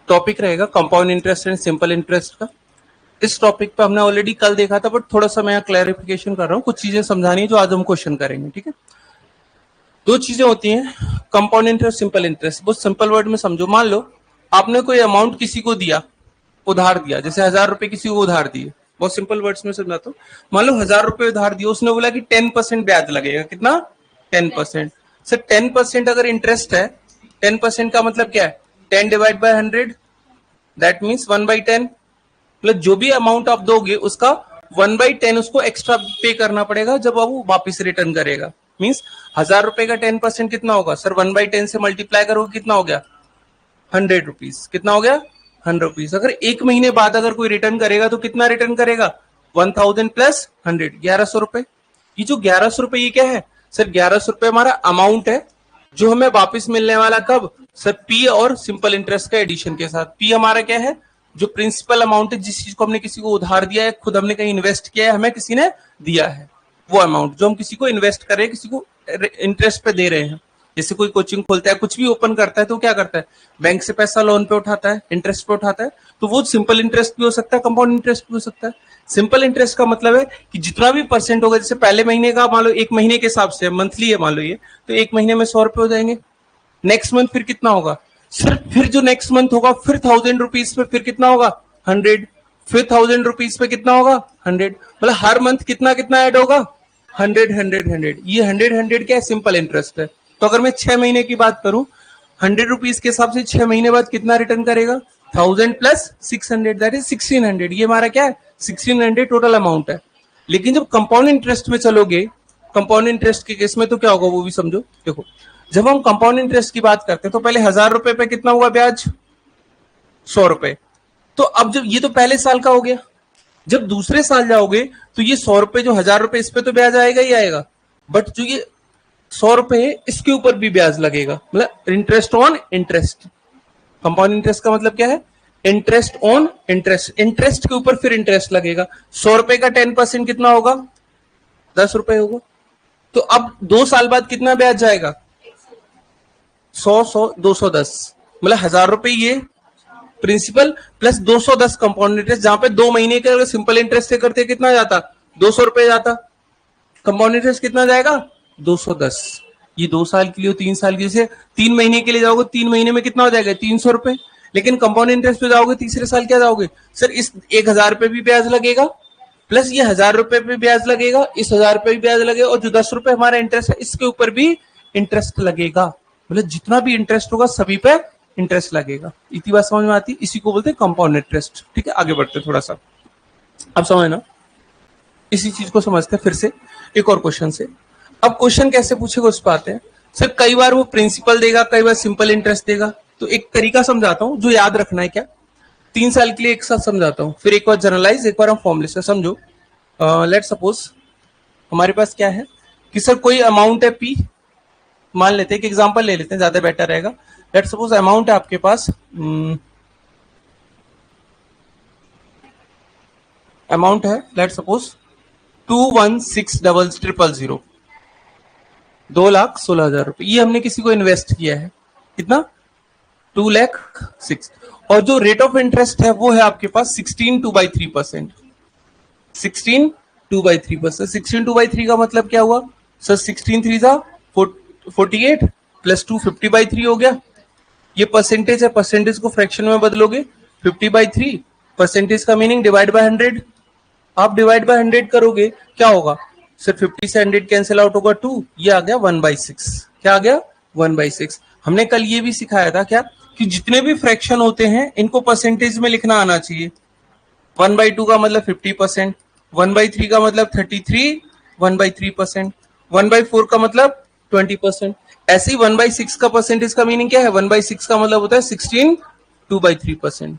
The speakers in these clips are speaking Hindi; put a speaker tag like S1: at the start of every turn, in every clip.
S1: टॉपिक रहेगा compound interest and simple interest का। इस टॉपिक पे हमने ऑलरेडी कल देखा था, बट थोड़ा सा मैं क्लैरिफिकेशन कर रहा हूँ, कुछ चीजें समझानी है जो आज हम क्वेश्चन करेंगे। ठीक है, दो चीजें होती हैं, कंपाउंड इंटरेस्ट, सिंपल इंटरेस्ट। बहुत सिंपल वर्ड में समझो, मान लो आपने कोई अमाउंट किसी को दिया, उधार दिया, जैसे 1000 रुपए किसी को उधार दिए। बहुत सिंपल वर्ड्स में समझाता हूँ। मान लो 1000 रुपए उधार दिए, उसने बोला कि 10% ब्याज लगेगा। कितना? 10%। सर 10% अगर इंटरेस्ट है, 10% का मतलब क्या है? 10 डिवाइड बाय 100, दैट मीन्स 1/10। मतलब जो भी अमाउंट आप दोगे उसका 1/10 उसको एक्स्ट्रा पे करना पड़ेगा जब वो वापस रिटर्न करेगा। मीन्स 1000 रुपए का 10% कितना होगा? सर 1/10 से मल्टीप्लाई करोगे, कितना हो गया? 100 रुपीज। कितना हो गया? 100 रुपीज। अगर एक महीने बाद अगर कोई रिटर्न करेगा तो कितना रिटर्न करेगा? 1000 प्लस 100, 1100 रुपए। ये जो 1100 रुपए, ये क्या है? सर 1100 रुपए हमारा अमाउंट है जो हमें वापस मिलने वाला कब? सर पी और सिंपल इंटरेस्ट का एडिशन के साथ। पी हमारा क्या है? जो प्रिंसिपल अमाउंट है, जिस चीज को हमने किसी को उधार दिया है, खुद हमने कहीं इन्वेस्ट किया है, हमें किसी ने दिया है, वो अमाउंट जो हम किसी को इन्वेस्ट कर रहे हैं, किसी को इंटरेस्ट पे दे रहे हैं। जैसे कोई कोचिंग खोलता है, कुछ भी ओपन करता है, तो क्या करता है? बैंक से पैसा लोन पे उठाता है, इंटरेस्ट पे उठाता है, तो वो सिंपल इंटरेस्ट भी हो सकता है, कंपाउंड इंटरेस्ट भी हो सकता है। सिंपल इंटरेस्ट का मतलब है कि जितना भी परसेंट होगा, जैसे पहले महीने का मान लो, एक महीने के हिसाब से मंथली है मान लो ये, तो एक महीने में 100 रुपए हो जाएंगे। नेक्स्ट मंथ फिर कितना होगा? सिर्फ फिर जो नेक्स्ट मंथ होगा फिर 1000 रुपीज पे फिर कितना होगा? 100। फिर 1000 रुपीज पे कितना होगा? 100। मतलब हर मंथ कितना कितना ऐड होगा? 100 100 100। ये 100 100 क्या है? सिंपल इंटरेस्ट है। तो अगर मैं 6 महीने की बात करूं, 100 रुपीज के हिसाब से 6 महीने बाद कितना रिटर्न करेगा? 1000 प्लस 600, दैट इज 1600। ये हमारा क्या है? 1600 टोटल अमाउंट है। लेकिन जब कंपाउंड इंटरेस्ट में चलोगे, कंपाउंड इंटरेस्ट के केस में तो क्या होगा वो भी समझो। देखो, जब हम कंपाउंड इंटरेस्ट की बात करते हैं तो पहले 1000 रुपए पे कितना हुआ ब्याज? 100 रुपए। तो अब जब ये तो पहले साल का हो गया, जब दूसरे साल जाओगे तो ये 100 रुपए जो 1000 रुपए, इस पे तो ब्याज आएगा ही आएगा, बट जो ये 100 रुपए है इसके ऊपर भी ब्याज लगेगा। मतलब interest on interest. Compound interest का मतलब क्या है? Interest on interest. इंटरेस्ट के ऊपर फिर इंटरेस्ट लगेगा। 100 रुपए का 10% कितना होगा? 10 रुपए होगा। तो अब 2 साल बाद कितना ब्याज जाएगा? 100 210। मतलब 1000 रुपए ये प्रिंसिपल प्लस 210 कंपाउंड इंटरेस्ट, जहां पे 2 महीने के सिंपल इंटरेस्ट से करते कितना जाता? 200 रुपए जाता। कंपाउंड इंटरेस्ट कितना जाएगा? 210। ये 2 साल के लिए, 3 साल के लिए, 3 महीने के लिए जाओगे, 3 महीने में कितना हो जाएगा? 300 रुपए। लेकिन कंपाउंड इंटरेस्ट पे जाओगे तीसरे साल क्या जाओगे? सर इस 1000 रुपए भी ब्याज लगेगा, प्लस ये 1000 रुपए पे ब्याज लगेगा, इस 1000 रुपए भी ब्याज लगेगा, और जो 10 रुपए हमारा इंटरेस्ट है इसके ऊपर भी इंटरेस्ट लगेगा। मतलब जितना भी इंटरेस्ट होगा सभी पे इंटरेस्ट लगेगा। इतनी बात समझ में आती है? इसी को बोलते हैं कंपाउंड इंटरेस्ट। ठीक है, आगे बढ़ते थोड़ा सा, अब समझना। इसी चीज को समझते हैं फिर से एक और क्वेश्चन से। अब क्वेश्चन कैसे पूछेगा उस पर आते हैं। सर कई बार वो प्रिंसिपल देगा, कई बार सिंपल इंटरेस्ट देगा। तो एक तरीका समझाता हूं जो याद रखना है। क्या 3 साल के लिए एक साथ समझाता हूं, फिर एक बार जनरलाइज, एक बार हम फॉर्मूले से समझो। लेट सपोज हमारे पास क्या है कि सर कोई अमाउंट है पी, मान लेते हैं, एक एग्जांपल ले लेते हैं, ज्यादा बेटर रहेगा। लेट सपोज अमाउंट है आपके पास, अमाउंट है लेट सपोज 216,000, 2,16,000 रुपए। ये हमने किसी को इन्वेस्ट किया है। कितना? 2,06,000। और जो रेट ऑफ इंटरेस्ट है वो है आपके पास 16 2/3%। 16 2/3%। 16 2/3 का मतलब क्या हुआ? सर 16 3 48 प्लस 2 50/3 हो गया। ये परसेंटेज है, परसेंटेज को फ्रैक्शन में बदलोगे, 50/3। परसेंटेज का मीनिंग डिवाइड बाय 100। आप डिवाइड बाय 100 करोगे क्या होगा? सर 50 से 100 कैंसिल आउट होगा 2, ये आ गया 1/6। क्या आ गया? 1/6। हमने कल ये भी सिखाया था क्या कि जितने भी फ्रैक्शन होते हैं इनको परसेंटेज में लिखना आना चाहिए। 1/2 का मतलब 50%, 1/3 का मतलब 33 1/3%, 1/4 का मतलब 20%। ऐसे ही 1/6 का परसेंटेज का मीनिंग क्या है? 1/6 का मतलब होता है 16 2/3%।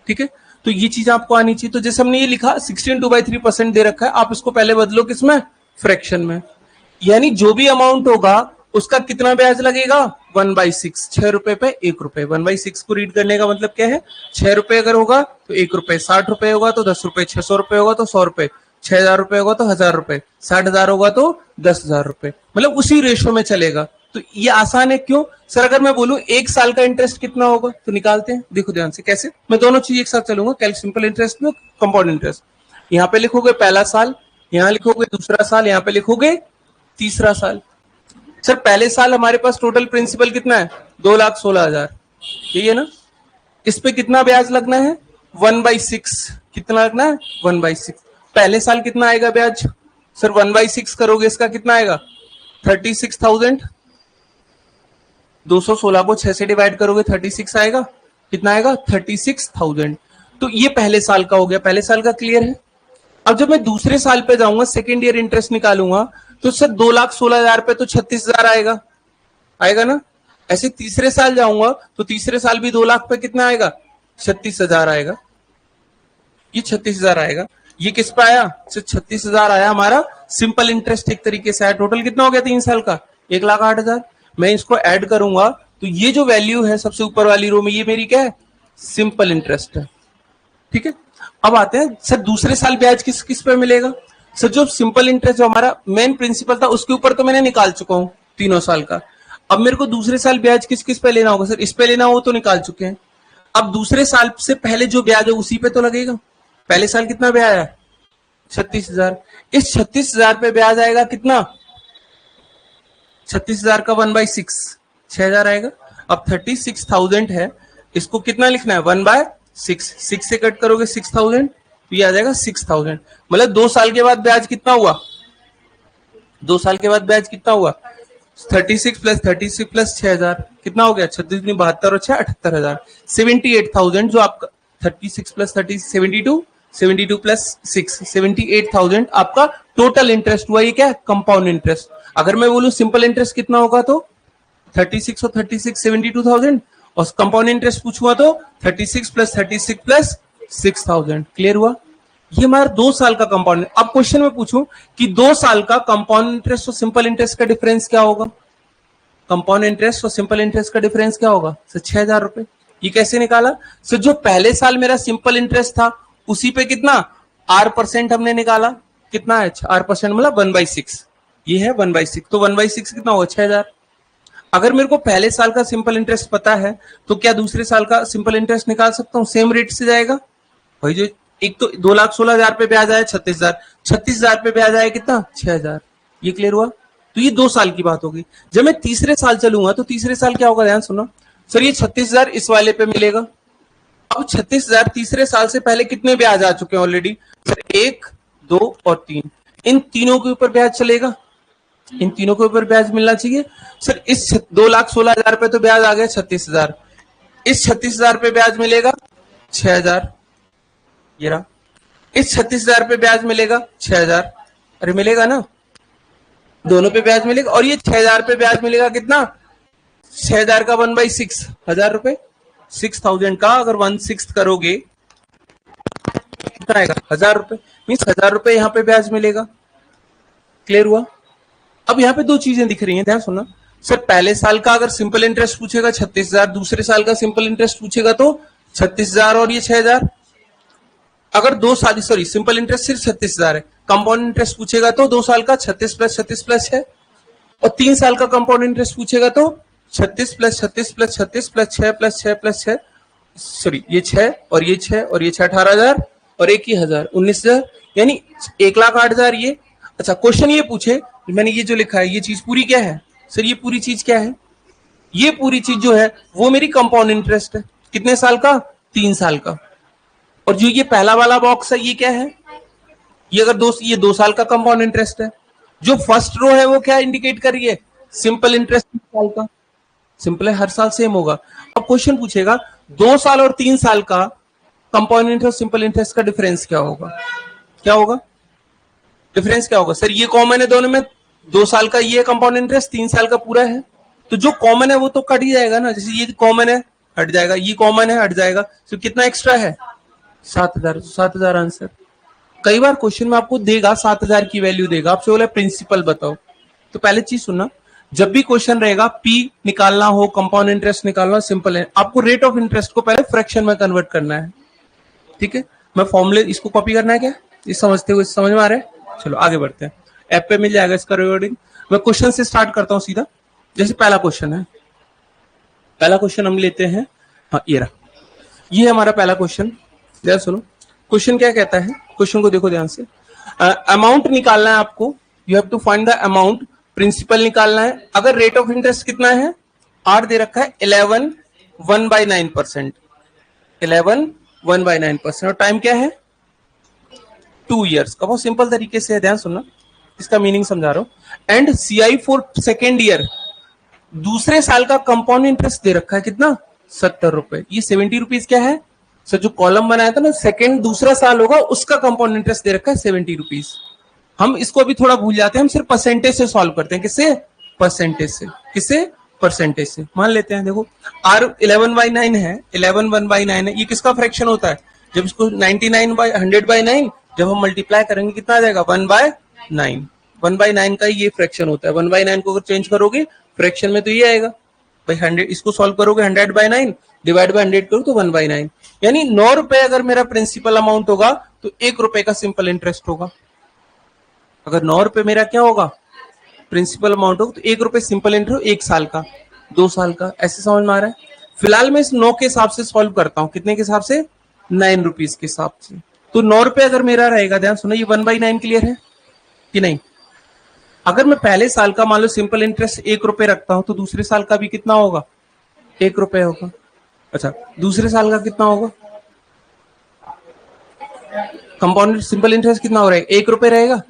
S1: ठीक है, तो ये चीज आपको आनी चाहिए। तो जैसे हमने ये लिखा 16 2/3% दे रखा है, आप इसको पहले बदलो किसमें? फ्रैक्शन में। यानी जो भी अमाउंट होगा उसका कितना ब्याज लगेगा? 1/6। 6 रुपए पे 1 रुपए। 1/6 को रीड करने का मतलब क्या है? 6 रुपए अगर होगा तो 1 रुपए, 60 रुपए होगा तो 10 रुपए, 600 रुपए होगा तो 100 रुपए, 6000 रुपए होगा तो 1000 रुपए, 60,000 होगा तो 10,000 रुपए। मतलब उसी रेशो में चलेगा। तो ये आसान है, क्यों सर? अगर मैं बोलूं 1 साल का इंटरेस्ट कितना होगा तो निकालते हैं। देखो ध्यान से कैसे, मैं दोनों चीज एक साथ चलूंगा, सिंपल इंटरेस्ट में कंपाउंड इंटरेस्ट। यहाँ पे लिखोगे पहला साल, यहाँ लिखोगे दूसरा साल, यहाँ पे लिखोगे तीसरा साल। सर पहले साल हमारे पास टोटल प्रिंसिपल कितना है? 2,16,000, यही है ना? इस पे कितना ब्याज लगना है? 1/6। कितना लगना है? 1/6। पहले साल कितना आएगा ब्याज? सर 1/6 करोगे इसका कितना आएगा? 36,000। 216 को 6 से डिवाइड करोगे 36 आएगा। कितना आएगा? 36,000। तो ये पहले साल का हो गया, पहले साल का क्लियर है। अब जब मैं दूसरे साल पे जाऊंगा, सेकेंड ईयर इंटरेस्ट निकालूंगा, तो सर 2,16,000 पे तो 36,000 आएगा, आएगा ना? ऐसे तीसरे साल जाऊंगा तो तीसरे साल भी 2 लाख पे कितना आएगा? 36,000 आएगा। ये 36,000 आएगा। ये किस पे आया? 36,000 आया हमारा सिंपल इंटरेस्ट एक तरीके से आया। टोटल कितना हो गया 3 साल का? 1,08,000। मैं इसको ऐड करूंगा तो ये जो वैल्यू है सबसे ऊपर वाली रो में, ये मेरी क्या है? सिंपल इंटरेस्ट है। ठीक है, अब आते हैं सर दूसरे साल ब्याज किस किस पे मिलेगा? सर जो सिंपल इंटरेस्ट जो हमारा मेन प्रिंसिपल था उसके ऊपर तो मैंने निकाल चुका हूं तीनों साल का। अब मेरे को दूसरे साल ब्याज किस किस पे लेना होगा? सर इस पे लेना हो तो निकाल चुके हैं। अब दूसरे साल से पहले जो ब्याज है उसी पे तो लगेगा। पहले साल कितना ब्याज आया? 36,000। इस 36,000 पे ब्याज आएगा कितना? 36,000 का 1/6, 6,000 आएगा। अब 36,000 है, इसको कितना लिखना है? 1/6। 6 से कट करोगे 6,000, तो ये आ जाएगा 6,000। मतलब 2 साल के बाद ब्याज कितना हुआ? 2 साल के बाद ब्याज कितना हुआ? 36 प्लस 36 प्लस 6,000 कितना हो गया? 36 में 72 और 6 78,000। 78,000 जो आपका 36 प्लस 30 72, 72 प्लस 6 78,000 आपका टोटल इंटरेस्ट हुआ। ये क्या है? Compound interest. अगर मैं बोलूं सिंपल इंटरेस्ट कितना होगा तो 36 और 36 72,000, और कंपाउंड इंटरेस्ट पूछूंगा तो 36 प्लस 36 प्लस 6,000। क्लियर हुआ? ये हमारा 2 साल का कंपाउंड। अब क्वेश्चन में पूछूं कि 2 साल का कंपाउंड इंटरेस्ट और सिंपल इंटरेस्ट का डिफरेंस क्या होगा? कंपाउंड इंटरेस्ट और सिंपल इंटरेस्ट का डिफरेंस क्या होगा? सर 6,000 रुपए। ये कैसे निकाला? सर जो पहले साल मेरा सिंपल इंटरेस्ट था उसी पे कितना R% हमने निकाला। कितना है? R% मतलब 1/6। ये है 1/6, तो 1/6 कितना होगा? 6,000। अगर मेरे को पहले साल का सिंपल इंटरेस्ट पता है तो क्या दूसरे साल का सिंपल इंटरेस्ट निकाल सकता हूँ? सेम रेट से जाएगा भाई। जो एक तो 2,16,000 पे ब्याज आया 36,000, 36,000 पे ब्याज आया कितना? 6,000। ये क्लियर हुआ? तो ये 2 साल की बात होगी। जब मैं तीसरे साल चलूंगा तो तीसरे साल क्या होगा? ध्यान सुनो सर, ये 36,000 इस वाले पे मिलेगा। अब 36,000 तीसरे साल से पहले कितने ब्याज आ चुके हैं ऑलरेडी? सर 1, 2 और 3, इन तीनों के ऊपर ब्याज चलेगा। इन तीनों के ऊपर ब्याज मिलना चाहिए। सर इस 2,16,000 पे तो ब्याज आ गया 36,000, इस 36,000 पे ब्याज मिलेगा 6,000। ये रहा, इस 36,000 पे ब्याज मिलेगा 6,000। अरे मिलेगा ना, दोनों पे ब्याज मिलेगा। और ये 6,000 पे ब्याज मिलेगा कितना? 6,000 का 1/6 1,000 रुपए। 6,000 का अगर 1/6 करोगे कितना आएगा? 1,000 रुपए। मीन्स 1,000 रुपए यहाँ पे ब्याज मिलेगा। क्लियर हुआ? अब यहाँ पे 2 चीजें दिख रही हैं, ध्यान सुनना। सर पहले साल का अगर सिंपल इंटरेस्ट पूछेगा 36,000, दूसरे साल का सिंपल इंटरेस्ट पूछेगा तो 36,000 और ये 6,000। अगर 2 साल सिंपल इंटरेस्ट सिर्फ 36,000 है, कंपाउंड इंटरेस्ट पूछेगा तो 2 साल का 36 प्लस 36 प्लस 6, और 3 साल का कंपाउंड इंटरेस्ट पूछेगा तो 36 plus 36 plus 36 plus 6 plus 6 plus 6, ये 6 और ये 6 और ये 6 18,000 और एक ही 1,000 19,000, यानी 1,08,000 ये। अच्छा क्वेश्चन ये पूछे, मैंने ये जो लिखा है ये चीज पूरी क्या है? सर ये पूरी चीज क्या है? ये पूरी चीज जो है वो मेरी कंपाउंड इंटरेस्ट है। कितने साल का? 3 साल का। और जो ये पहला वाला बॉक्स है ये क्या है? ये अगर ये 2 साल का कंपाउंड इंटरेस्ट है। जो फर्स्ट रो है वो क्या इंडिकेट कर रही है? सिंपल इंटरेस्ट 3 साल का। सिंपल है, हर साल सेम होगा। अब क्वेश्चन पूछेगा 2 साल और 3 साल का कंपाउंड इंटरेस्ट सिंपल इंटरेस्ट का डिफरेंस क्या होगा? क्या होगा डिफरेंस? क्या होगा? सर ये कॉमन है दोनों में, 2 साल का ये कंपाउंड इंटरेस्ट, 3 साल का पूरा है, तो जो कॉमन है वो तो कट ही जाएगा ना। जैसे ये कॉमन है हट जाएगा, ये कॉमन है हट जाएगा, तो कितना एक्स्ट्रा है? 7,000। 7,000 आंसर। कई बार क्वेश्चन में आपको देगा 7,000 की वैल्यू देगा, आपसे बोला प्रिंसिपल बताओ। तो पहले चीज सुनना, जब भी क्वेश्चन रहेगा पी निकालना हो, कंपाउंड इंटरेस्ट निकालना, सिंपल है, आपको रेट ऑफ इंटरेस्ट को पहले फ्रैक्शन में कन्वर्ट करना है। ठीक है, मैं फॉर्मूले इसको कॉपी करना है क्या? इस समझते हुए समझ में आ रहा है? चलो आगे बढ़ते हैं। ऐप पे मिल जाएगा इसका रिकॉर्डिंग। मैं क्वेश्चन से स्टार्ट करता हूं सीधा। जैसे पहला क्वेश्चन है, पहला क्वेश्चन हम लेते हैं, हाँ ये रहा, ये है हमारा पहला क्वेश्चन। ध्यान सुनो, क्वेश्चन क्या कहता है, क्वेश्चन को देखो ध्यान से। अमाउंट निकालना है आपको, you have to find the amount, principal निकालना है। अगर रेट ऑफ इंटरेस्ट कितना है, आर दे रखा है 11 1/9%, 11 1/9%, और टाइम क्या है 2 years का। बहुत सिंपल तरीके से है, ध्यान सुनना, इसका मीनिंग समझा रहा हूं। And CI for second year, दूसरे साल का कंपाउंड इंटरेस्ट दे रखा है कितना, 70 रुपए। ये 70 रुपीज क्या है सर, जो कॉलम बनाया था ना, सेकेंड दूसरा साल होगा उसका कंपाउंड इंटरेस्ट दे रखा है 70 रुपीज। हम इसको अभी थोड़ा भूल जाते हैं, हम सिर्फ परसेंटेज से सॉल्व करते हैं। किससे, परसेंटेज से। किससे, परसेंटेज से। मान लेते हैं, देखो R 11/9 है, 11 1/9 है। ये किसका फ्रैक्शन होता है, जब इसको 99/100/9 जब हम मल्टीप्लाई करेंगे कितना आ जाएगा, 1/9। 1/9 का ये फ्रैक्शन होता है। 1/9 को अगर चेंज करोगे फ्रैक्शन में तो ये आएगा भाई 100, इसको सॉल्व करोगे 100/9 डिवाइड बाय 100 करो तो 1/9। यानी 9 रुपए अगर मेरा प्रिंसिपल अमाउंट होगा तो 1 रुपए का सिंपल इंटरेस्ट होगा। अगर 9 रुपए मेरा क्या होगा, प्रिंसिपल अमाउंट होगा, तो 1 रुपए सिंपल इंटरेस्ट, 1 साल का, 2 साल का। ऐसे समझ में आ रहा है। फिलहाल मैं इस 9 के हिसाब से सॉल्व करता हूं, कितने के हिसाब से, 9 रुपीज के हिसाब से। तो 9 रुपए अगर मेरा रहेगा, ध्यान सुनो, ये 1/9 क्लियर है कि नहीं। अगर मैं पहले साल का मान लो सिंपल इंटरेस्ट 1 रुपए रखता हूं, तो दूसरे साल का भी कितना होगा, 1 रुपए होगा। अच्छा, दूसरे साल का कितना होगा, कंपाउंड सिंपल इंटरेस्ट कितना हो रहा है, 1 रुपए रहेगा।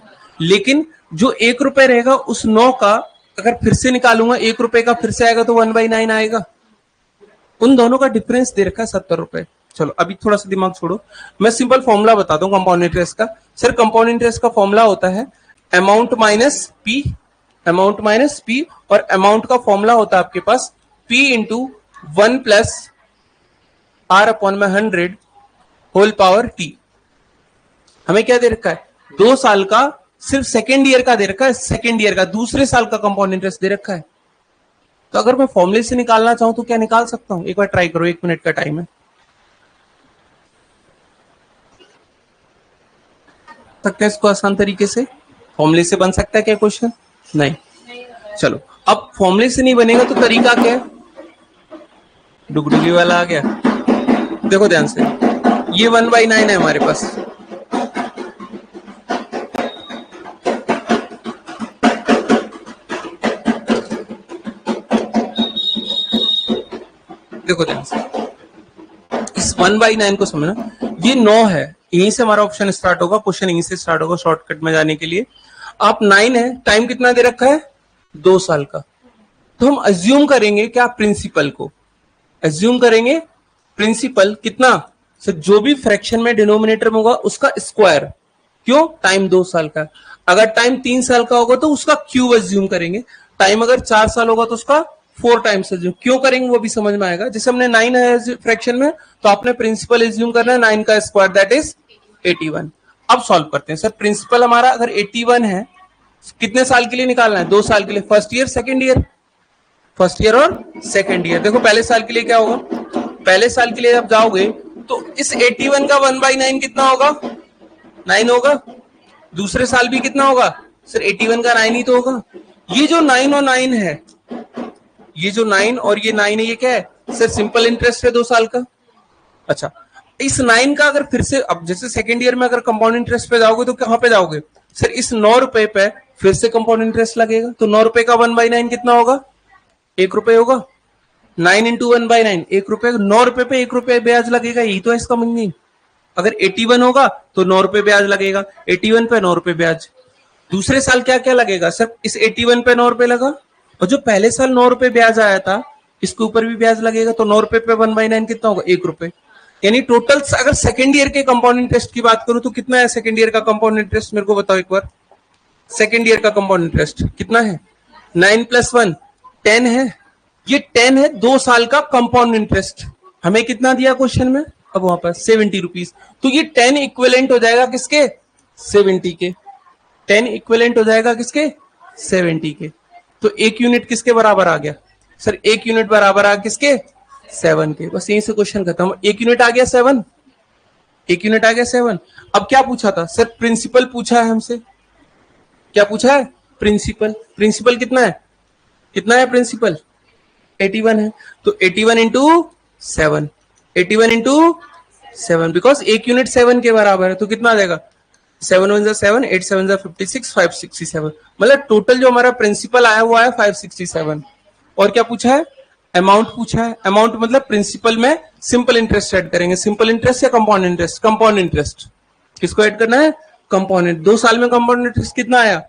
S1: लेकिन जो 1 रुपए रहेगा उस 9 का अगर फिर से निकालूंगा, 1 रुपए का फिर से आएगा तो 1/9 आएगा। उन दोनों का डिफरेंस दे रखा है 70 रुपए। चलो अभी थोड़ा सा दिमाग छोड़ो, मैं सिंपल फॉर्मूला बताता हूँ कंपाउंड इंटरेस्ट का। सर कंपाउंड इंटरेस्ट का फॉर्मूला होता है amount minus P, amount minus P, और अमाउंट का फॉर्मूला होता है आपके पास P into 1 plus R/100 whole power T। हमें क्या दे रखा है, 2 साल का, सिर्फ सेकेंड ईयर का दे रखा है, सेकेंड ईयर का, दूसरे साल का कंपाउंड इंटरेस्ट दे रखा है। तो अगर मैं फॉर्मूले से निकालना चाहूं तो क्या निकाल सकता हूं, एक बार ट्राई करो, 1 मिनट का टाइम है। सकते हैं इसको आसान तरीके से, फॉर्मूले से बन सकता है क्या क्वेश्चन, नहीं। चलो अब फॉर्मूले से नहीं बनेगा तो तरीका क्या है, डुगडुगी वाला आ गया। देखो ध्यान से, ये 1/9 है हमारे पास, देखो ध्यान से, इस 1/9 को समझना, ये 9 है, यहीं से हमारा ऑप्शन स्टार्ट होगा, क्वेश्चन यहीं से स्टार्ट होगा शॉर्टकट में जाने के लिए। आप 9 है, टाइम कितना दे रखा है, 2 साल का। तो हम अज्यूम करेंगे क्या, प्रिंसिपल को अज्यूम करेंगे, प्रिंसिपल कितना सर, जो भी फ्रैक्शन में डिनोमिनेटर में होगा उसका स्क्वायर। क्यों, टाइम 2 साल का। अगर टाइम 3 साल का होगा तो उसका क्यूब अज्यूम करेंगे। टाइम अगर 4 साल होगा तो उसका 4 टाइम्स अज्यूम। क्यों करेंगे वो भी समझ में आएगा। जैसे हमने 9 है फ्रैक्शन में, तो आपने प्रिंसिपल अज्यूम करना है 9 का स्क्वायर, दैट इज 81। अब सॉल्व करते हैं। सर प्रिंसिपल हमारा अगर 81 है, कितने साल के लिए निकालना है, 2 साल के लिए, first year second year, first year और सेकेंड ईयर। देखो पहले साल के लिए क्या होगा, पहले साल के लिए जब जाओगे तो इस 81 का 1/9 कितना होगा, 9 होगा। दूसरे साल भी कितना होगा सर, 81 का 9 ही तो होगा। ये जो 9 और 9 है, ये जो 9 और ये 9 है, ये क्या है सर, सिंपल इंटरेस्ट है 2 साल का। अच्छा, इस 9 का अगर फिर से, अब जैसे सेकेंड ईयर में अगर कंपाउंड इंटरेस्ट पे जाओगे तो कहां पे जाओगे सर, इस 9 रुपए पे फिर से कंपाउंड इंटरेस्ट लगेगा। तो 9 रुपए का 1/9 कितना होगा, 1 रुपए होगा। 9 इंटू 1/9 1 रुपए, 9 रुपए पे 1 रुपए ब्याज लगेगा, यही तो है इसका मीनिंग। अगर 81 होगा तो 9 रुपए ब्याज लगेगा, 81 पे 9 रुपए ब्याज। दूसरे साल क्या क्या लगेगा सर, इस 81 पे 9 रुपए लगा, और जो पहले साल 9 रुपए ब्याज आया था इसके ऊपर भी ब्याज लगेगा। तो 9 रुपए पे 1/9 कितना होगा, 1 रुपए। यानी टोटल अगर सेकेंड ईयर के कंपाउंड इंटरेस्ट की बात करूं तो कितना है सेकेंड ईयर का कंपाउंड इंटरेस्ट, मेरे को बताओ एक बार। सेकेंड ईयर का कंपाउंड इंटरेस्ट कितना है, 9 + 1 10 है। ये 10 है 2 साल का कंपाउंड इंटरेस्ट। हमें कितना दिया क्वेश्चन में, अब वहां पर 70 रुपीज। तो ये 10 इक्विवेलेंट हो जाएगा किसके, 70 के। 10 इक्विवेलेंट हो जाएगा किसके, 70 के। तो 1 यूनिट किसके बराबर आ गया सर, 1 यूनिट बराबर आ किसके, 7 के। बस यहीं से क्वेश्चन खत्म। 1 यूनिट आ गया 7, 1 यूनिट आ गया 7। अब क्या पूछा था सर, प्रिंसिपल पूछा है हमसे। क्या पूछा है, प्रिंसिपल। प्रिंसिपल कितना है, कितना है प्रिंसिपल? 81 है, तो 81 इंटू 7, 81 इंटू 7, बिकॉज एक यूनिट 7 के बराबर है, तो कितना आ जाएगा? 7 1 7, 8 7 56, 567, मतलब टोटल जो हमारा प्रिंसिपल आया हुआ है 567। और क्या पूछा है? अमाउंट पूछा है। अमाउंट मतलब प्रिंसिपल में सिंपल इंटरेस्ट ऐड करेंगे। सिंपल इंटरेस्ट या कंपाउंड इंटरेस्ट? Compound interest. किसको ऐड करना है? कंपाउंड। 2 साल में कंपाउंड इंटरेस्ट कितना आया?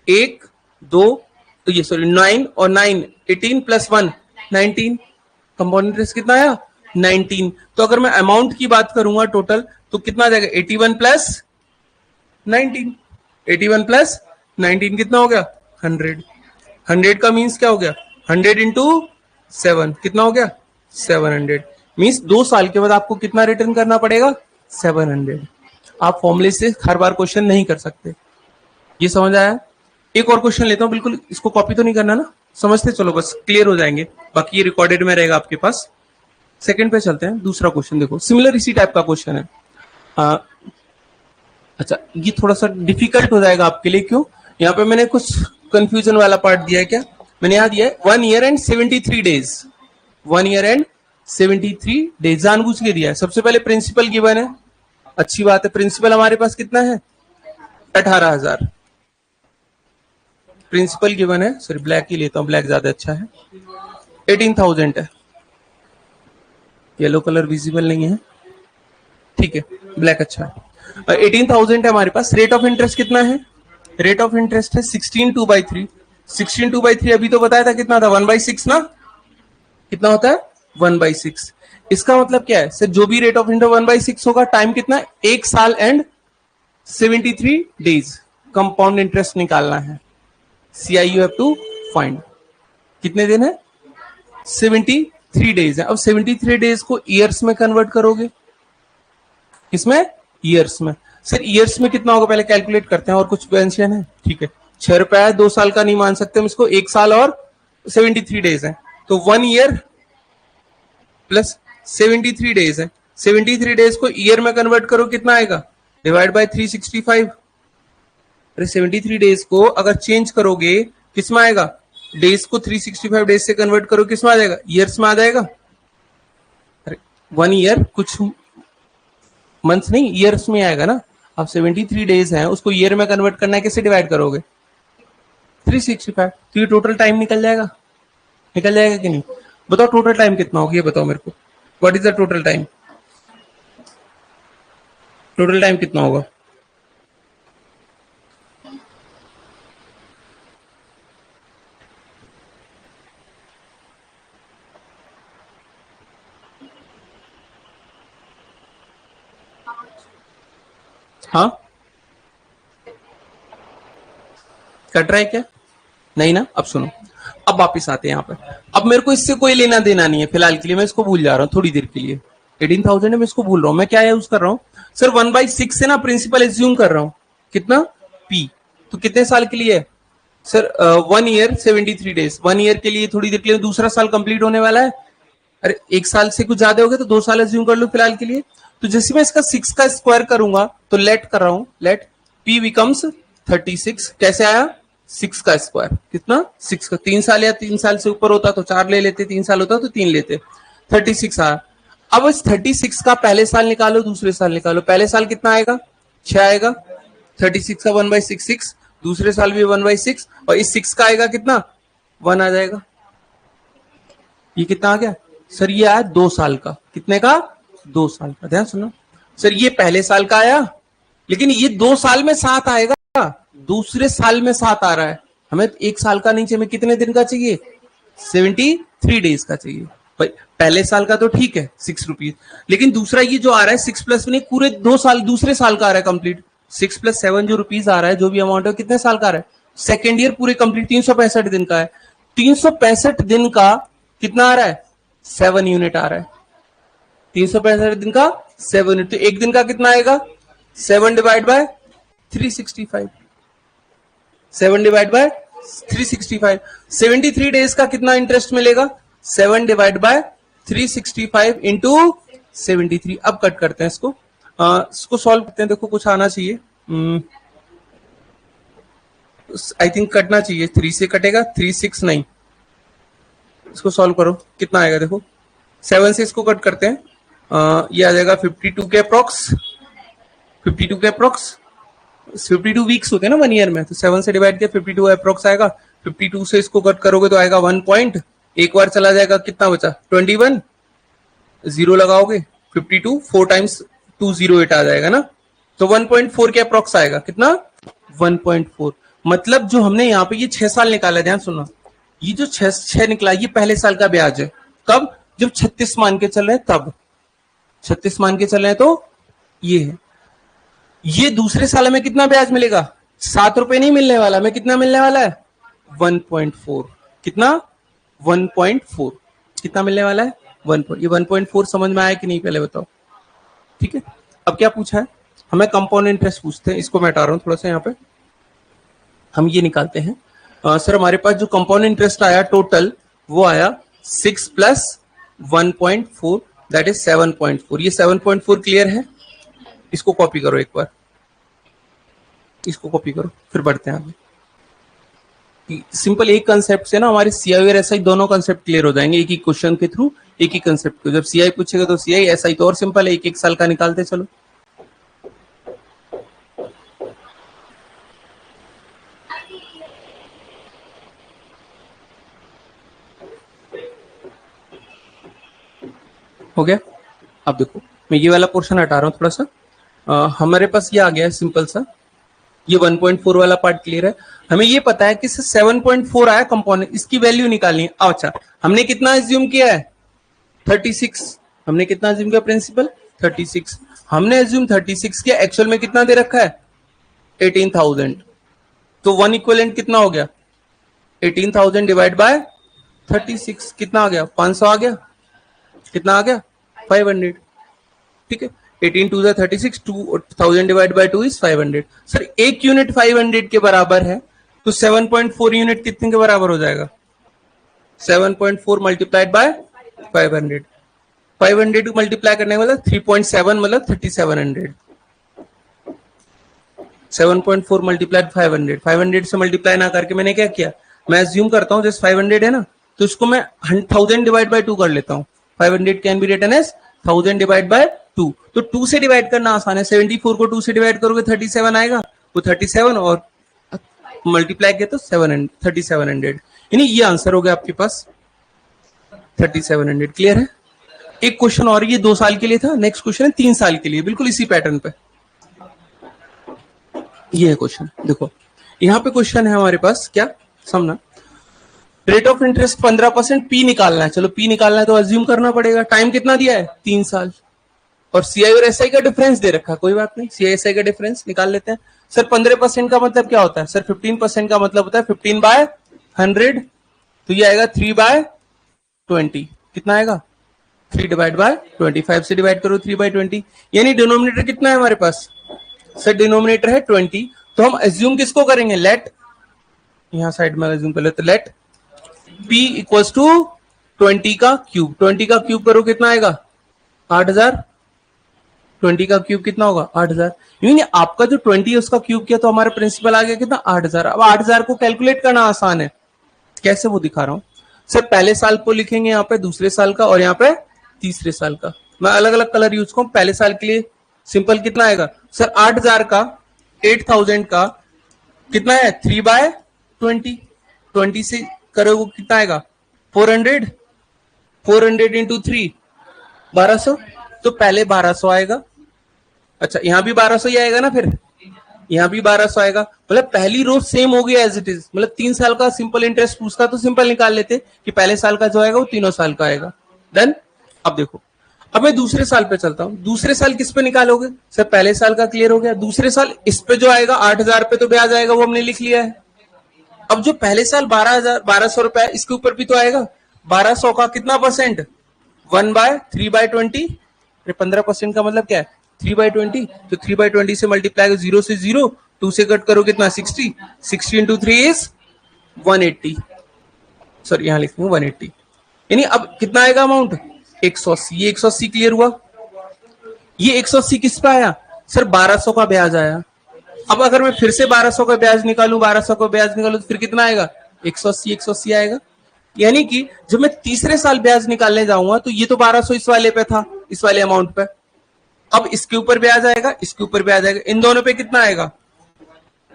S1: 1 2, तो ये सॉरी 9 और 9 18 प्लस 1 19। कंपाउंड इंटरेस्ट कितना आया? 19। तो अगर मैं अमाउंट की बात करूंगा टोटल, तो कितना आ जाएगा? 81 प्लस 19, 81 प्लस 19 कितना हो गया? 100। 100 का मीन्स क्या हो गया? 100 इंटू 7 कितना हो गया? 700। मीन्स 2 साल के बाद आपको कितना रिटर्न करना पड़ेगा? 700। आप फॉर्मूले से हर बार क्वेश्चन नहीं कर सकते। ये समझ आया? एक और क्वेश्चन लेता हूं, बिल्कुल इसको कॉपी तो नहीं करना ना, समझते चलो, बस क्लियर हो जाएंगे, बाकी ये रिकॉर्डेड में रहेगा आपके पास। सेकंड पे चलते हैं। दूसरा क्वेश्चन देखो, सिमिलर इसी टाइप का क्वेश्चन है। अच्छा, ये थोड़ा सा डिफिकल्ट हो जाएगा आपके लिए। क्यों? यहाँ पे मैंने कुछ कंफ्यूजन वाला पार्ट दिया है। क्या मैंने यहाँ दिया है? 1 year and 73 days. 1 year and 73 days जानबूझ के दिया है। सबसे पहले प्रिंसिपल गिवन है, अच्छी बात है। प्रिंसिपल हमारे पास कितना है? 18,000 प्रिंसिपल गिवन है। सॉरी, ब्लैक ही लेता हूं, ब्लैक ज्यादा अच्छा है। 18,000 है। येलो कलर विजिबल नहीं है, ठीक है, ब्लैक अच्छा है। 18,000 है हमारे पास। रेट ऑफ इंटरेस्ट कितना है? रेट ऑफ इंटरेस्ट है 16 2/3। 16 2/3 अभी तो बताया था कितना था? 1/6 ना? कितना होता है? 1/6। इसका मतलब क्या है सर? जो भी रेट ऑफ इंटरेस्ट 1/6 होगा, टाइम कितना? 1 साल एंड 73 डेज। कंपाउंड इंटरेस्ट निकालना है। CI you have to find. कितने दिन है? 73 डेज है। अब 73 डेज को ईयर्स में कन्वर्ट करोगे। किसमें? ईयर्स में। सर ईयर्स में कितना होगा पहले कैलकुलेट करते हैं। और कुछ पेंशन है? ठीक है, 6 रुपया है, 2 साल का नहीं मान सकते हम इसको। 1 साल और 73 डेज है, तो 1 ईयर प्लस 73 डेज है। 73 डेज को ईयर में कन्वर्ट करो, कितना आएगा? Divide by 365। अरे 73 डेज को अगर चेंज करोगे किसमें आएगा? डेज को 365 डेज से कन्वर्ट करो, किसमें आ जाएगा? ईयर्स में आ जाएगा। अरे 1 ईयर कुछ मंथ्स नहीं, ईयर्स में आएगा ना। अब 73 डेज है, उसको ईयर में कन्वर्ट करना है, कैसे डिवाइड करोगे? 365। तो ये टोटल टाइम निकल जाएगा। निकल जाएगा कि नहीं? बताओ टोटल टाइम कितना होगा, ये बताओ मेरे को। What is the total time? Total time कितना होगा? हाँ, कट रहा है क्या? नहीं ना? अब सुनो, अब वापिस आते हैं यहाँ पर। अब मेरे को इससे कोई लेना देना नहीं है फिलहाल के लिए, मैं इसको भूल जा रहा हूँ थोड़ी देर के लिए। 18,000 है, मैं इसको भूल रहा हूँ। मैं क्या यूज कर रहा हूँ सर? 1/6 से ना प्रिंसिपल एज्यूम कर रहा हूँ। कितना? P। तो कितने साल के लिए है सर? 1 year 73 days. 1 ईयर के लिए थोड़ी देर के लिए, दूसरा साल कंप्लीट होने वाला है। अरे 1 साल से कुछ ज्यादा हो गया तो 2 साल एज्यूम कर लो फिलहाल के लिए। तो जैसे मैं इसका 6 का स्क्वायर करूंगा, तो लेट कर रहा हूं, लेट P बिकम्स 36। कैसे आया? 6 का स्क्वायर। कितना? 6 का। 3 साल या 3 साल से ऊपर होता तो 4 ले लेते, 3 साल होता तो 3 लेते। 36 आया। अब इस 36 का पहले साल निकालो, दूसरे साल निकालो। पहले साल कितना आएगा? 6 आएगा। 36 का 1/6 6, दूसरे साल भी 1/6, और इस 6 का आएगा कितना? 1 आ जाएगा। ये कितना आ गया सर? ये आया 2 साल का। कितने का? 2 साल का। ध्यान सुनो सर, ये पहले साल का आया, लेकिन ये 2 साल में 7 आएगा। दूसरे साल में 7 आ रहा है। हमें 1 साल का नहीं चाहिए, हमें कितने दिन का चाहिए? 73 डेज का चाहिए। भाई पहले साल का तो ठीक है 6 रुपीज, लेकिन दूसरा ये जो आ रहा है 6 प्लस नहीं, पूरे 2 साल दूसरे साल का आ रहा है कंप्लीट। 6 + 7 जो रुपीज आ रहा है, जो भी अमाउंट है, कितने साल का आ रहा है? सेकेंड ईयर पूरे कंप्लीट 365 दिन का है। 365 दिन का कितना आ रहा है? 7 यूनिट आ रहा है। 365 दिन का 7 यूनिट, तो एक दिन का कितना आएगा? 7 divide by 365। 7 divide by 365। 73 days का कितना इंटरेस्ट मिलेगा? 7 डिवाइड बाय 365 इंटू 73। अब कट करते हैं इसको, इसको सॉल्व करते हैं। देखो कुछ आना चाहिए, आई थिंक कटना चाहिए। 3 से कटेगा, 3 6 नहीं, इसको सॉल्व करो, कितना आएगा देखो, 7 से इसको कट करते हैं, ये आ जाएगा 52 के अप्रोक्स, 52 के अप्रोक्स, 52 वीक्स होते हैं ना 1 ईयर में, तो 7 से डिवाइड किया 52 अप्रोक्स आएगा, 52 से इसको कट करोगे तो आएगा 1 पॉइंट, एक बार चला जाएगा, कितना बचा 21, जीरो लगाओगे 52, 4 टाइम्स 208 आ जाएगा ना, तो 1.4 के अप्रोक्स आएगा, कितना 1.4। मतलब जो हमने यहाँ पे ये 6 साल निकाला, ध्यान सुनना, ये जो 6 निकला ये पहले साल का ब्याज है, कब, जब 36 मान के चल रहे हैं तब, 36 मान के चल रहे हैं तो ये है। ये दूसरे साल में कितना ब्याज मिलेगा, 7 रुपए नहीं मिलने वाला, हमें कितना मिलने वाला है 1.4, कितना 1.4, कितना मिलने वाला है 1. ये 1.4 समझ में आया कि नहीं पहले बताओ, ठीक है। अब क्या पूछा है हमें, कंपाउंड इंटरेस्ट पूछते हैं, इसको मैं हटा रहा हूं थोड़ा सा, यहाँ पे हम ये निकालते हैं। सर हमारे पास जो कंपाउंड इंटरेस्ट आया टोटल वो आया 6 प्लस 1.4 दैट इज 7.4। ये 7.4 क्लियर है, इसको कॉपी करो एक बार, इसको कॉपी करो, फिर बढ़ते हैं आगे। सिंपल एक कंसेप्ट से ना हमारे सीआई और एसआई दोनों कंसेप्ट क्लियर हो जाएंगे एक ही क्वेश्चन के थ्रू, एक ही कंसेप्ट को। जब सीआई पूछेगा तो सीआई, एसआई तो और सिंपल है, एक एक साल का निकालते चलो। हो गया। अब देखो मैं ये वाला पोर्शन हटा रहा हूं थोड़ा सा, हमारे पास ये आ गया है सिंपल सा, ये 1.4 वाला पार्ट क्लियर है। हमें ये पता है कि 7.4 आया कंपोनेंट, इसकी वैल्यू निकालनी है। अच्छा हमने कितना एज्यूम किया है 36, हमने कितना एज्यूम किया प्रिंसिपल 36, हमने एज्यूम 36 किया, एक्चुअल में कितना दे रखा है 18,000, तो 1 इक्विवेलेंट कितना हो गया 18,000 डिवाइड बाय 36, कितना आ गया 500 आ गया, कितना आ गया 500, ठीक है। 18 2 36, 2000 डिवाइड बाय 2 इज 500। सर एक यूनिट 500 के बराबर है, तो 7.4 यूनिट कितने के बराबर हो जाएगा 7.4 मल्टीप्लाइड बाय 500, 500 को मल्टीप्लाई करने का मतलब 3.7 मतलब 3700, 7.4 मल्टीप्लाइड 500, 500 से मल्टीप्लाई ना करके मैंने क्या किया, मैं एज्यूम करता हूं जैसे 500 है ना, तो इसको मैं 1000 डिवाइड बाय 2 कर लेता हूं, 500 can be written as 1000 divide by 2, तो 2 से डिवाइड करना आसान है, 74 को 2 से डिवाइड करोगे 37 आएगा, वो 37 और मल्टीप्लाई किया तो 3700, यानी ये आंसर हो गया आपके पास 3700। क्लियर है। एक क्वेश्चन और, ये 2 साल के लिए था, नेक्स्ट क्वेश्चन है 3 साल के लिए, बिल्कुल इसी पैटर्न पे। ये है क्वेश्चन, देखो यहाँ पे क्वेश्चन है हमारे पास, क्या समझना, रेट ऑफ इंटरेस्ट 15%, पी निकालना है, चलो पी निकालना है तो अज्यूम करना पड़ेगा, टाइम कितना दिया है 3 साल, और सीआई और एसआई का डिफरेंस दे रखा, कोई बात नहीं, सीआई एसआई का डिफरेंस निकाल लेते हैं। सर 15% का मतलब क्या होता है, सर 15% का मतलब होता है 15 बाय 100, तो ये आएगा 3 बाय 20, कितना आएगा 3 डिवाइड बाय 25 से डिवाइड करो 3 बाय 20, यानी डिनोमिनेटर कितना है हमारे पास, सर डिनोमिनेटर है 20, तो हम एज्यूम किसको करेंगे, लेट, यहां साइड में एज्यूम कर लेते, लेट P इक्वल्स टू 20 का क्यूब, 20 का क्यूब करो कितना आएगा 8000, 20 का क्यूब कितना होगा 8000, यानी आपका जो 20 है उसका क्यूब किया तो हमारा प्रिंसिपल आ गया कितना 8000। अब 8000 को कैलकुलेट करना आसान है, कैसे वो दिखा रहा हूं, सर पहले साल को लिखेंगे यहाँ पे, दूसरे साल का, और यहाँ पे तीसरे साल का, मैं अलग अलग कलर यूज करूं। पहले साल के लिए सिंपल कितना आएगा सर 8000 का 8000 का कितना है 3 बाय 20, 20 से करोगे कितना आएगा 400, 400 इंटू 3 1200, तो पहले 1200 आएगा, अच्छा यहां भी 1200 ही आएगा ना, फिर यहां भी 1200 आएगा, मतलब पहली रो सेम हो गया एज इट इज, मतलब 3 साल का सिंपल इंटरेस्ट पूछता तो सिंपल निकाल लेते कि पहले साल का जो आएगा वो तीनों साल का आएगा, डन। अब देखो अब मैं दूसरे साल पे चलता हूं, दूसरे साल किस पे निकालोगे, सर पहले साल का क्लियर हो गया, दूसरे साल इस पे जो आएगा 8000 पे तो ब्याज आएगा, वो हमने लिख लिया है। अब जो पहले साल 1200 रुपए इसके ऊपर भी तो आएगा, 1200 का कितना परसेंट 1 बाय 3 बाय 20, 15% का मतलब क्या है 3 बाय 20, तो 3 बाय 20 से मल्टीप्लाई 0 से 0, 2 से कट करो कितना 60, 60 इंटू 3 इज 180, सॉरी यहां लिखूंगा 180, यानी अब कितना आएगा अमाउंट 180, ये 180 क्लियर हुआ। ये 180 किस पे आया सर 1200 का ब्याज आया। अब अगर मैं फिर से 1200 का ब्याज निकालूं, 1200 का ब्याज निकालूं तो फिर कितना आएगा 180, 180 आएगा। यानी कि जब मैं तीसरे साल ब्याज निकालने जाऊंगा तो ये तो 1200 इस वाले पे था, इस वाले अमाउंट पे, अब इसके ऊपर ब्याज आएगा, इसके ऊपर ब्याज आएगा, इन दोनों पे कितना आएगा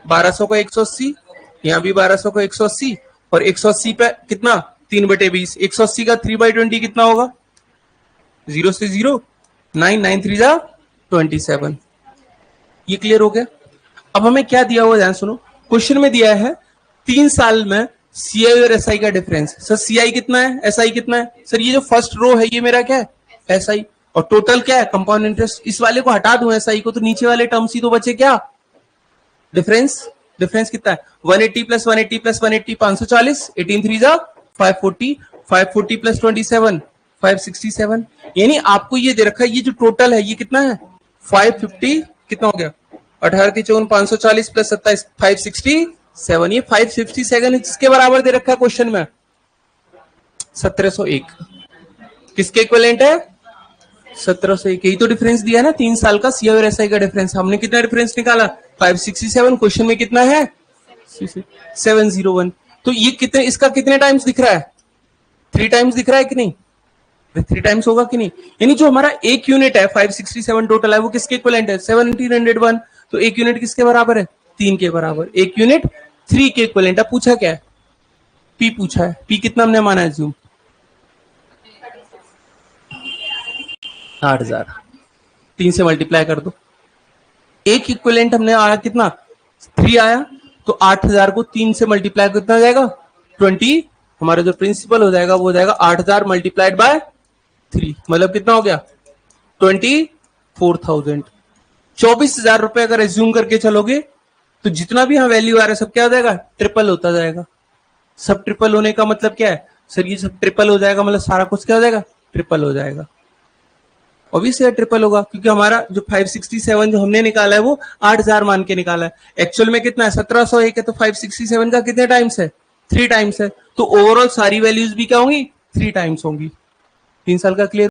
S1: 1200 को 180, यहाँ भी 1200 को 180 और 180 पे कितना 3/20, 180 का 3/20 कितना होगा 0 से 0 9 9 3 जा 27। ये क्लियर हो गया। अब हमें क्या दिया हुआ ध्यान सुनो, क्वेश्चन में दिया है 3 साल में सीआई और एसआई का डिफरेंस। सर सीआई कितना है, एसआई कितना है, सर ये जो फर्स्ट रो है ये मेरा क्या है एसआई, और टोटल क्या है कंपाउंड इंटरेस्ट। इस वाले को हटा दूं एसआई को तो नीचे वाले टर्म्स ही तो बचे क्या डिफरेंस। डिफरेंस कितना है 180 प्लस 180 प्लस 180 540, 18 3 जा 540, 540 प्लस 27 567। यानी आपको ये दे रखा है ये जो टोटल है ये कितना है 550, कितना हो गया 18 के 54 540 प्लस 27 567। ये 557 किसके बराबर दे रखा है क्वेश्चन में 1701। किसके इक्विवेलेंट है 1701। यही तो डिफरेंस दिया है ना 3 साल का सीआई और एसआई का डिफरेंस। हमने कितना डिफरेंस निकाला 567, क्वेश्चन में कितना है 701। तो ये कितने, इसका कितने टाइम्स दिख रहा है 3 टाइम्स दिख रहा है कि नहीं, 3 टाइम्स होगा कि नहीं। यानी जो हमारा एक यूनिट है 567 टोटल है वो किसके इक्विवेलेंट है 1701। तो एक यूनिट किसके बराबर है 3 के बराबर, एक यूनिट 3 के इक्विवेलेंट है। पूछा क्या है पी पूछा है, पी कितना हमने माना है जूम 8000, 3 से मल्टीप्लाई कर दो। एक इक्विवेलेंट हमने आया कितना 3 आया, तो 8000 को 3 से मल्टीप्लाई कितना जाएगा 20, हमारा जो प्रिंसिपल हो जाएगा वो हो जाएगा 8000 मल्टीप्लाइड बाय 3, मतलब कितना हो गया 24,000। 24,000 रुपए अगर एज्यूम करके चलोगे तो जितना भी यहाँ वैल्यू आ रहा है सब क्या हो जाएगा ट्रिपल होता जाएगा। सब ट्रिपल होने का मतलब क्या है सर, ये सब ट्रिपल हो जाएगा मतलब सारा कुछ क्या हो जाएगा ट्रिपल हो जाएगा। ऑब्वियसली ट्रिपल होगा क्योंकि हमारा जो 567 जो हमने निकाला है वो 8000 मान के निकाला है, एक्चुअल में कितना है 1701 है, तो 567 का कितने टाइम्स है 3 टाइम्स है, तो ओवरऑल सारी वैल्यूज भी क्या होंगी 3 टाइम्स होंगी। 3 साल का क्लियर।